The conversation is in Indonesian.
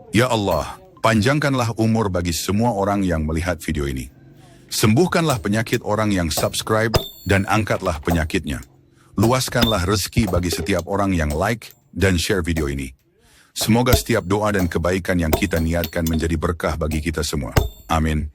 Ya Allah, panjangkanlah umur bagi semua orang yang melihat video ini. Sembuhkanlah penyakit orang yang subscribe dan angkatlah penyakitnya. Luaskanlah rezeki bagi setiap orang yang like dan share video ini. Semoga setiap doa dan kebaikan yang kita niatkan menjadi berkah bagi kita semua. Amin.